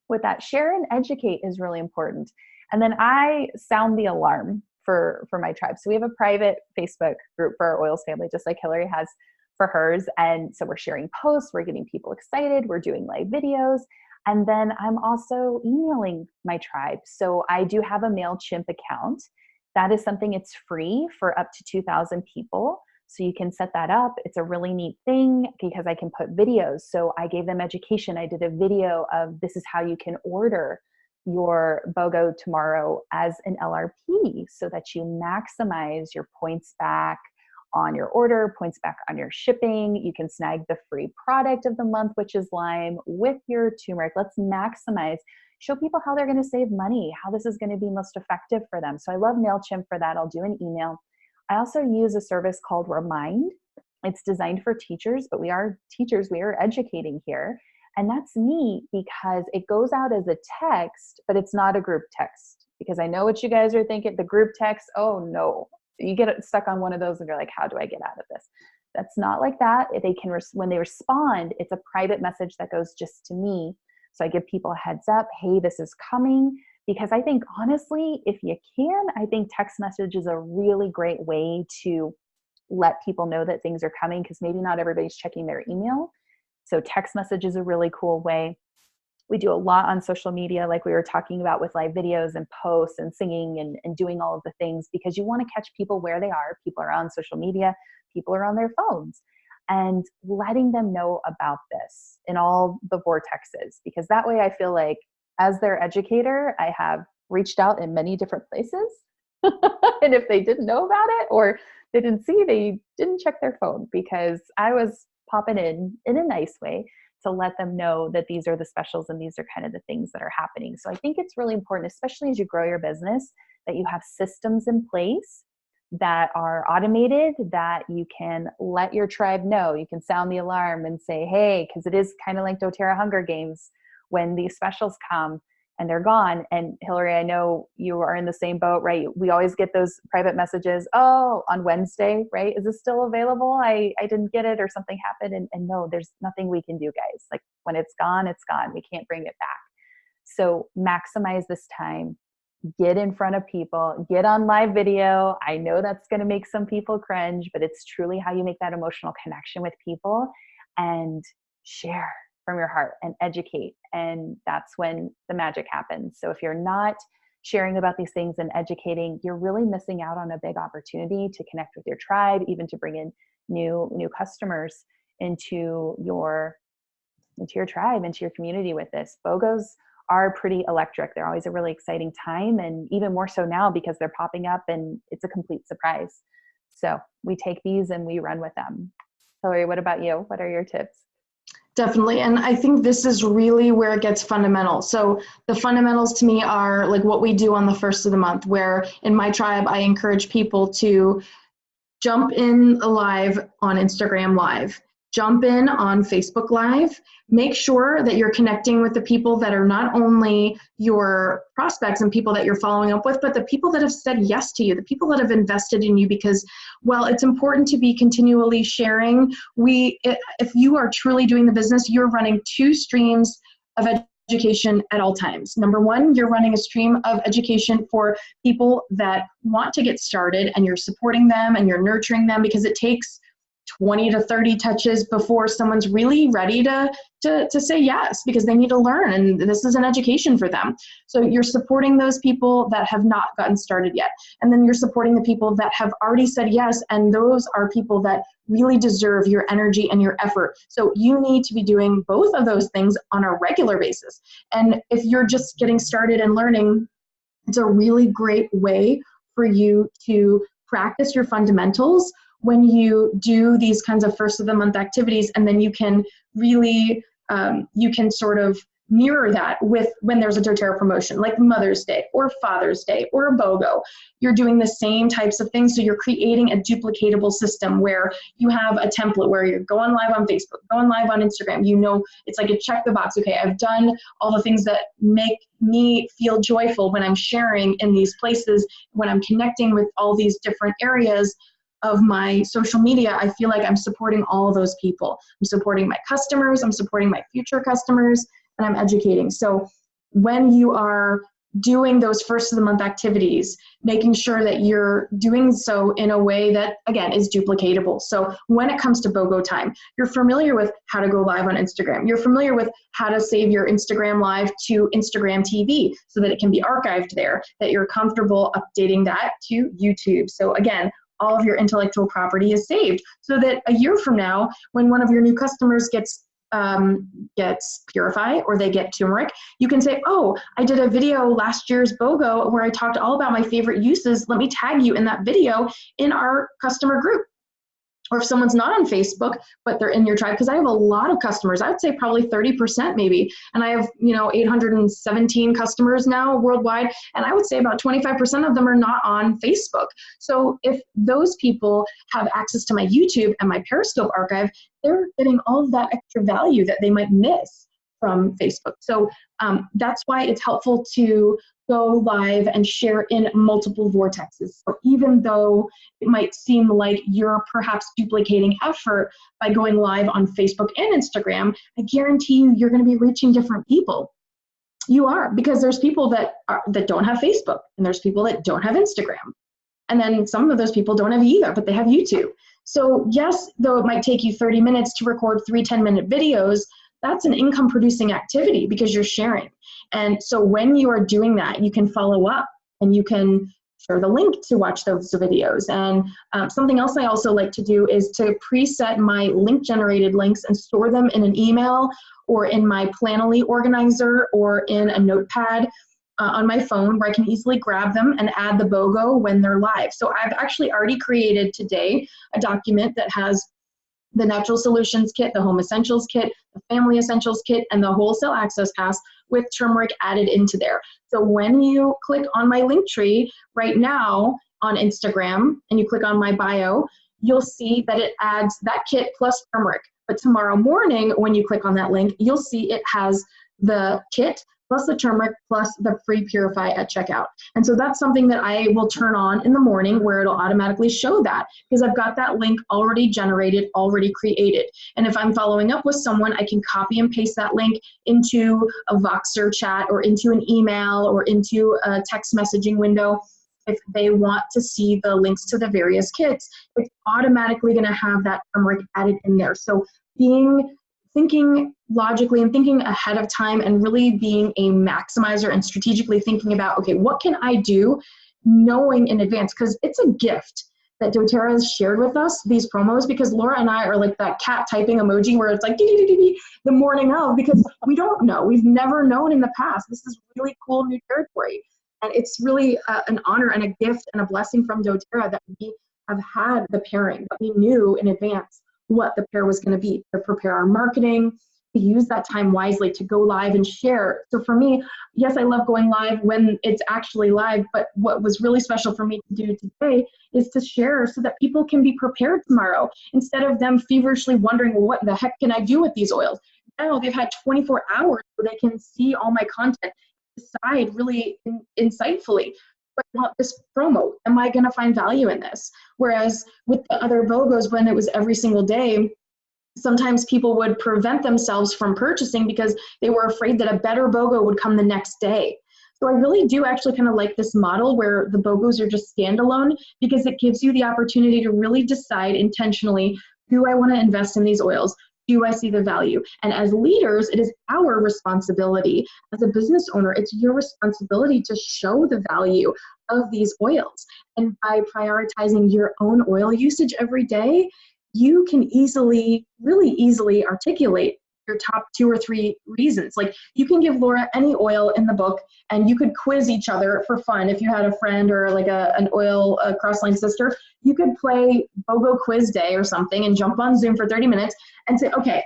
with that. Share and educate is really important. And then I sound the alarm for my tribe. So we have a private Facebook group for our oils family, just like Hillary has for hers. And so we're sharing posts, we're getting people excited, we're doing live videos. And then I'm also emailing my tribe. So I do have a MailChimp account. That is something, it's free for up to 2,000 people. So you can set that up. It's a really neat thing because I can put videos. So I gave them education. I did a video of this is how you can order your BOGO tomorrow as an LRP so that you maximize your points back on your order, points back on your shipping. You can snag the free product of the month, which is lime, with your turmeric. Let's maximize. Show people how they're going to save money, how this is going to be most effective for them. So I love MailChimp for that. I'll do an email. I also use a service called Remind. It's designed for teachers, but we are teachers. We are educating here. And that's neat because it goes out as a text, but it's not a group text. Because I know what you guys are thinking, the group text, oh no, you get stuck on one of those and you're like, how do I get out of this? That's not like that. They can, when they respond, it's a private message that goes just to me. So I give people a heads up, hey, this is coming. Because I think, honestly, if you can, I think text message is a really great way to let people know that things are coming, because maybe not everybody's checking their email. So text message is a really cool way. We do a lot on social media, like we were talking about, with live videos and posts and singing and doing all of the things, because you want to catch people where they are. People are on social media, people are on their phones, and letting them know about this in all the vortexes, because that way I feel like as their educator, I have reached out in many different places. And if they didn't know about it or they didn't see, they didn't check their phone, because I was popping in a nice way to let them know that these are the specials and these are kind of the things that are happening. So I think it's really important, especially as you grow your business, that you have systems in place that are automated, that you can let your tribe know. You can sound the alarm and say, hey, because it is kind of like doTERRA Hunger Games when these specials come and they're gone. And Hillary, I know you are in the same boat, right? We always get those private messages, oh, on Wednesday, right? Is this still available? I didn't get it, or something happened. And no, there's nothing we can do, guys. Like, when it's gone, it's gone. We can't bring it back. So maximize this time. Get in front of people, get on live video. I know that's going to make some people cringe, but it's truly how you make that emotional connection with people, and share from your heart and educate. And that's when the magic happens. So if you're not sharing about these things and educating, you're really missing out on a big opportunity to connect with your tribe, even to bring in new customers into your tribe, into your community with this. BOGOs are pretty electric. They're always a really exciting time, and even more so now because they're popping up and it's a complete surprise. So we take these and we run with them. Hillary, what about you? What are your tips? Definitely. And I think this is really where it gets fundamental. So the fundamentals to me are like what we do on the first of the month, where in my tribe, I encourage people to jump in live on Instagram Live, jump in on Facebook Live, make sure that you're connecting with the people that are not only your prospects and people that you're following up with, but the people that have said yes to you, the people that have invested in you, because while it's important to be continually sharing, if you are truly doing the business, you're running two streams of education at all times. Number one, you're running a stream of education for people that want to get started, and you're supporting them and you're nurturing them, because it takes 20 to 30 touches before someone's really ready to say yes, because they need to learn, and this is an education for them. So you're supporting those people that have not gotten started yet. And then you're supporting the people that have already said yes, and those are people that really deserve your energy and your effort. So you need to be doing both of those things on a regular basis. And if you're just getting started and learning, it's a really great way for you to practice your fundamentals when you do these kinds of first of the month activities. And then you can really, you can sort of mirror that with when there's a doTERRA promotion, like Mother's Day or Father's Day or a BOGO. You're doing the same types of things. So you're creating a duplicatable system where you have a template where you're going live on Facebook, going live on Instagram. You know, it's like a check the box. Okay, I've done all the things that make me feel joyful when I'm sharing in these places, when I'm connecting with all these different areas of my social media. I feel like I'm supporting all of those people. I'm supporting my customers, I'm supporting my future customers, and I'm educating. So when you are doing those first of the month activities, making sure that you're doing so in a way that, again, is duplicatable. So when it comes to BOGO time, you're familiar with how to go live on Instagram. You're familiar with how to save your Instagram Live to Instagram TV so that it can be archived there, that you're comfortable updating that to YouTube. So again, all of your intellectual property is saved, so that a year from now, when one of your new customers gets Purify or they get turmeric, you can say, oh, I did a video last year's BOGO where I talked all about my favorite uses. Let me tag you in that video in our customer group. Or if someone's not on Facebook, but they're in your tribe, because I have a lot of customers, I would say probably 30% maybe. And I have, 817 customers now worldwide. And I would say about 25% of them are not on Facebook. So if those people have access to my YouTube and my Periscope archive, they're getting all of that extra value that they might miss from Facebook. So that's why it's helpful to go live and share in multiple vortexes. So even though it might seem like you're perhaps duplicating effort by going live on Facebook and Instagram, I guarantee you're going to be reaching different people. You are, because there's people that don't have Facebook, and there's people that don't have Instagram. And then some of those people don't have either, but they have YouTube. So yes, though it might take you 30 minutes to record 3 10-minute videos, that's an income producing activity because you're sharing. And so when you are doing that, you can follow up and you can share the link to watch those videos. And something else I also like to do is to preset my link generated links and store them in an email or in my Planoly organizer or in a notepad on my phone where I can easily grab them and add the BOGO when they're live. So I've actually already created today a document that has the Natural Solutions Kit, the Home Essentials Kit, the Family Essentials Kit, and the Wholesale Access Pass with turmeric added into there. So when you click on my link tree right now on Instagram and you click on my bio, you'll see that it adds that kit plus turmeric. But tomorrow morning, when you click on that link, you'll see it has the kit plus the turmeric plus the free Purify at checkout. And so that's something that I will turn on in the morning where it'll automatically show that because I've got that link already generated, already created. And if I'm following up with someone, I can copy and paste that link into a Voxer chat or into an email or into a text messaging window. If they want to see the links to the various kits, it's automatically going to have that turmeric added in there. So thinking logically and thinking ahead of time and really being a maximizer and strategically thinking about, okay, what can I do knowing in advance? Because it's a gift that doTERRA has shared with us, these promos, because Laura and I are like that cat typing emoji where it's like the morning of, because we don't know. We've never known in the past. This is really cool new territory. And it's really an honor and a gift and a blessing from doTERRA that we have had the pairing, but we knew in advance what the pair was going to be, to prepare our marketing, to use that time wisely, to go live and share. So for me, yes, I love going live when it's actually live, but what was really special for me to do today is to share so that people can be prepared tomorrow instead of them feverishly wondering, well, what the heck can I do with these oils? Now they've had 24 hours where they can see all my content, decide really insightfully, but I want this promo. Am I going to find value in this? Whereas with the other BOGOs, when it was every single day, sometimes people would prevent themselves from purchasing because they were afraid that a better BOGO would come the next day. So I really do actually kind of like this model where the BOGOs are just standalone because it gives you the opportunity to really decide intentionally, do I want to invest in these oils? Do I see the value? And as leaders, it is our responsibility. As a business owner, it's your responsibility to show the value of these oils. And by prioritizing your own oil usage every day, you can really easily articulate your top 2 or 3 reasons. Like you can give Laura any oil in the book and you could quiz each other for fun. If you had a friend or like an oil cross-line sister, you could play BOGO quiz day or something and jump on Zoom for 30 minutes and say, okay,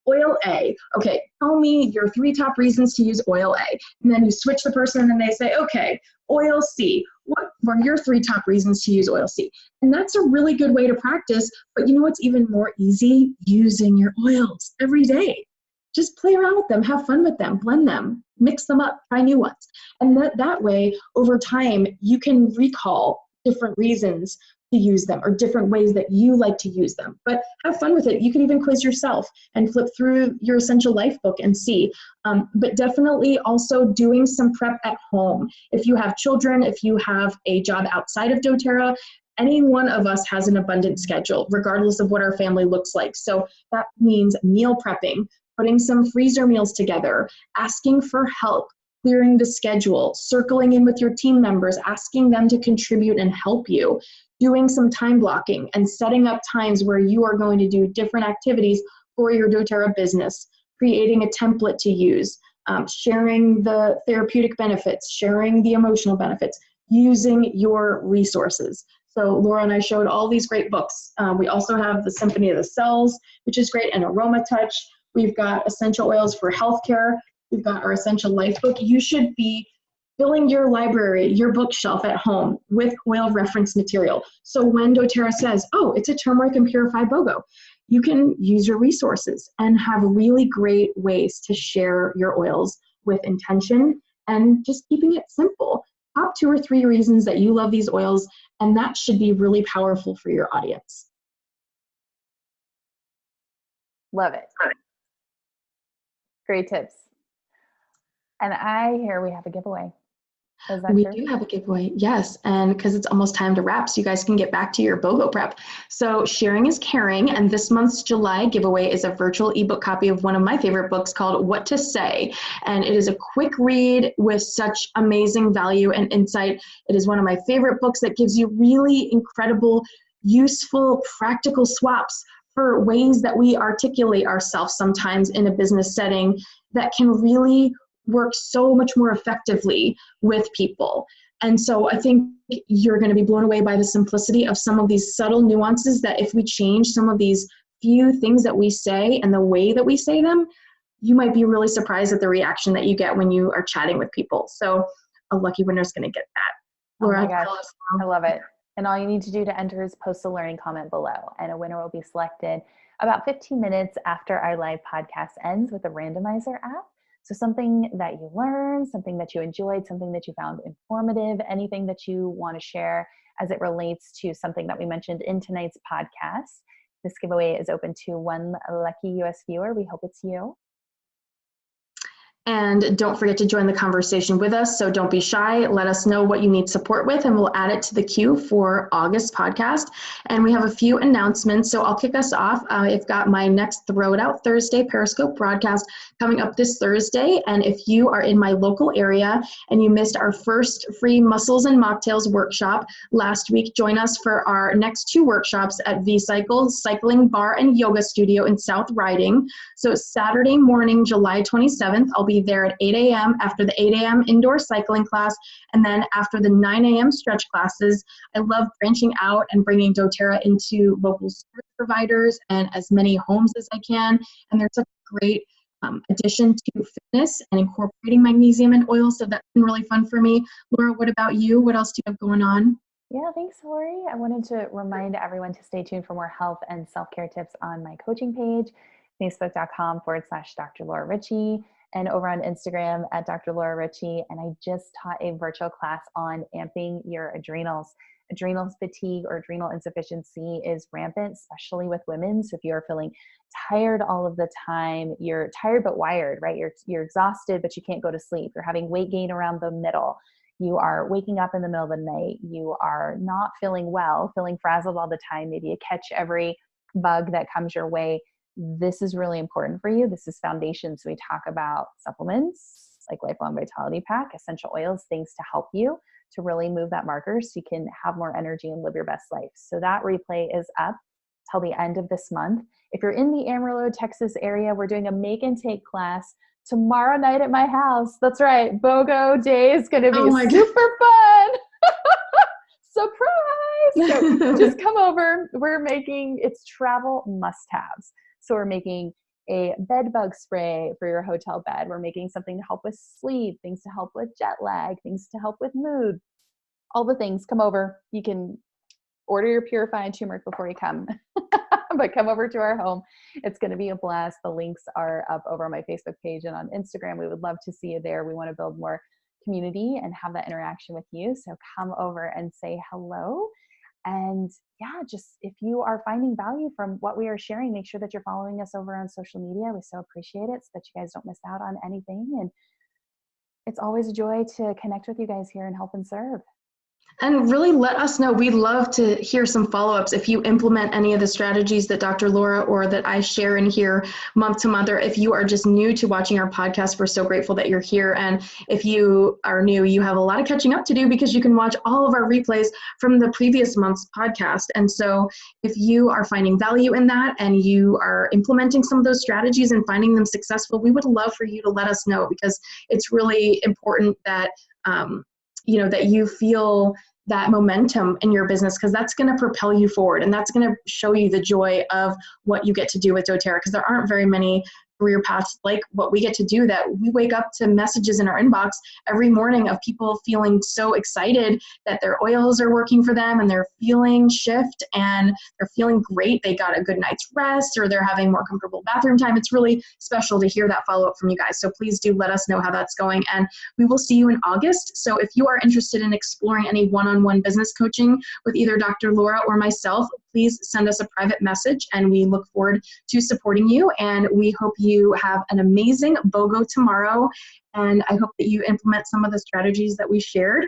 oil A. Okay, tell me your 3 top reasons to use oil A. And then you switch the person and they say, okay, oil C. What were your 3 top reasons to use oil C? And that's a really good way to practice, but you know what's even more easy? Using your oils every day. Just play around with them, have fun with them, blend them, mix them up, try new ones. And that way, over time, you can recall different reasons to use them or different ways that you like to use them. But have fun with it. You can even quiz yourself and flip through your Essential Life book and see. But definitely also doing some prep at home. If you have children, if you have a job outside of doTERRA, any one of us has an abundant schedule, regardless of what our family looks like. So that means meal prepping, putting some freezer meals together, asking for help, clearing the schedule, circling in with your team members, asking them to contribute and help you, doing some time blocking and setting up times where you are going to do different activities for your doTERRA business, creating a template to use, sharing the therapeutic benefits, sharing the emotional benefits, using your resources. So Laura and I showed all these great books. We also have the Symphony of the Cells, which is great, and Aroma Touch. We've got essential oils for healthcare. We've got our Essential Life book. You should be filling your library, your bookshelf at home with oil reference material. So when doTERRA says, oh, it's a turmeric and purify BOGO, you can use your resources and have really great ways to share your oils with intention and just keeping it simple. Top 2 or 3 reasons that you love these oils, and that should be really powerful for your audience. Love it. Great tips. And I hear we have a giveaway. Is that We true? do have a giveaway, yes, and because it's almost time to wrap, so you guys can get back to your BOGO prep. So sharing is caring, and this month's July giveaway is a virtual ebook copy of one of my favorite books called What to Say, and it is a quick read with such amazing value and insight. It is one of my favorite books that gives you really incredible, useful, practical swaps for ways that we articulate ourselves sometimes in a business setting that can really work so much more effectively with people. And so I think you're going to be blown away by the simplicity of some of these subtle nuances that if we change some of these few things that we say and the way that we say them, you might be really surprised at the reaction that you get when you are chatting with people. So a lucky winner is going to get that. Laura, oh my gosh, I love it. And all you need to do to enter is post a learning comment below, and a winner will be selected about 15 minutes after our live podcast ends with a randomizer app. So something that you learned, something that you enjoyed, something that you found informative, anything that you want to share as it relates to something that we mentioned in tonight's podcast. This giveaway is open to one lucky US viewer. We hope it's you. And don't forget to join the conversation with us. So don't be shy. Let us know what you need support with, and we'll add it to the queue for August podcast. And we have a few announcements. So I'll kick us off. I've got my next Throw It Out Thursday Periscope broadcast coming up this Thursday. And if you are in my local area and you missed our first free Muscles and Mocktails workshop last week, join us for our next 2 workshops at V-Cycle, Cycling Bar and Yoga Studio in South Riding. So Saturday morning, July 27th, I'll be there at 8 a.m. after the 8 a.m. indoor cycling class, and then after the 9 a.m. stretch classes. I love branching out and bringing doTERRA into local service providers and as many homes as I can, and there's such a great addition to fitness and incorporating magnesium and oil, so that's been really fun for me. Laura, what about you? What else do you have going on? Yeah, thanks, Lori. I wanted to remind everyone to stay tuned for more health and self-care tips on my coaching page, facebook.com/Dr. Laura Ricci, and over on Instagram at Dr. Laura Ricci. And I just taught a virtual class on amping your adrenals. Adrenal fatigue or adrenal insufficiency is rampant, especially with women. So if you're feeling tired all of the time, you're tired but wired, right? You're exhausted, but you can't go to sleep. You're having weight gain around the middle. You are waking up in the middle of the night. You are not feeling well, feeling frazzled all the time. Maybe you catch every bug that comes your way. This is really important for you. This is foundation. So we talk about supplements like Lifelong Vitality Pack, essential oils, things to help you to really move that marker so you can have more energy and live your best life. So that replay is up till the end of this month. If you're in the Amarillo, Texas area, we're doing a make and take class tomorrow night at my house. That's right. BOGO day is going to be super fun. Surprise. So just come over. It's travel must-haves. So we're making a bed bug spray for your hotel bed. We're making something to help with sleep, things to help with jet lag, things to help with mood, all the things. Come over. You can order your purifying turmeric before you come, but come over to our home. It's going to be a blast. The links are up over on my Facebook page and on Instagram. We would love to see you there. We want to build more community and have that interaction with you. So come over and say hello. And yeah, just if you are finding value from what we are sharing, make sure that you're following us over on social media. We so appreciate it so that you guys don't miss out on anything. And it's always a joy to connect with you guys here and help and serve. And really let us know. We'd love to hear some follow-ups if you implement any of the strategies that Dr. Laura or that I share in here month to month, or if you are just new to watching our podcast, we're so grateful that you're here. And if you are new, you have a lot of catching up to do because you can watch all of our replays from the previous month's podcast. And so if you are finding value in that and you are implementing some of those strategies and finding them successful, we would love for you to let us know, because it's really important that that you feel that momentum in your business, because that's going to propel you forward and that's going to show you the joy of what you get to do with doTERRA, because there aren't very many career paths like what we get to do, that we wake up to messages in our inbox every morning of people feeling so excited that their oils are working for them and they're feeling shift and they're feeling great. They got a good night's rest or they're having more comfortable bathroom time. It's really special to hear that follow-up from you guys. So please do let us know how that's going. And we will see you in August. So if you are interested in exploring any one-on-one business coaching with either Dr. Laura or myself, please send us a private message and we look forward to supporting you. And we hope you have an amazing BOGO tomorrow. And I hope that you implement some of the strategies that we shared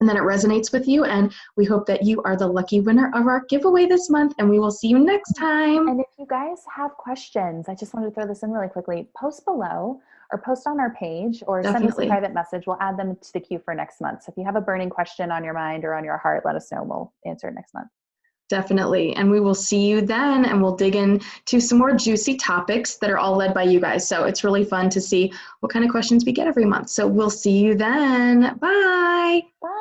and that it resonates with you. And we hope that you are the lucky winner of our giveaway this month. And we will see you next time. And if you guys have questions, I just wanted to throw this in really quickly, post below or post on our page or send us a private message. We'll add them to the queue for next month. So if you have a burning question on your mind or on your heart, let us know. We'll answer it next month. Definitely. And we will see you then, and we'll dig into some more juicy topics that are all led by you guys. So it's really fun to see what kind of questions we get every month. So we'll see you then. Bye. Bye.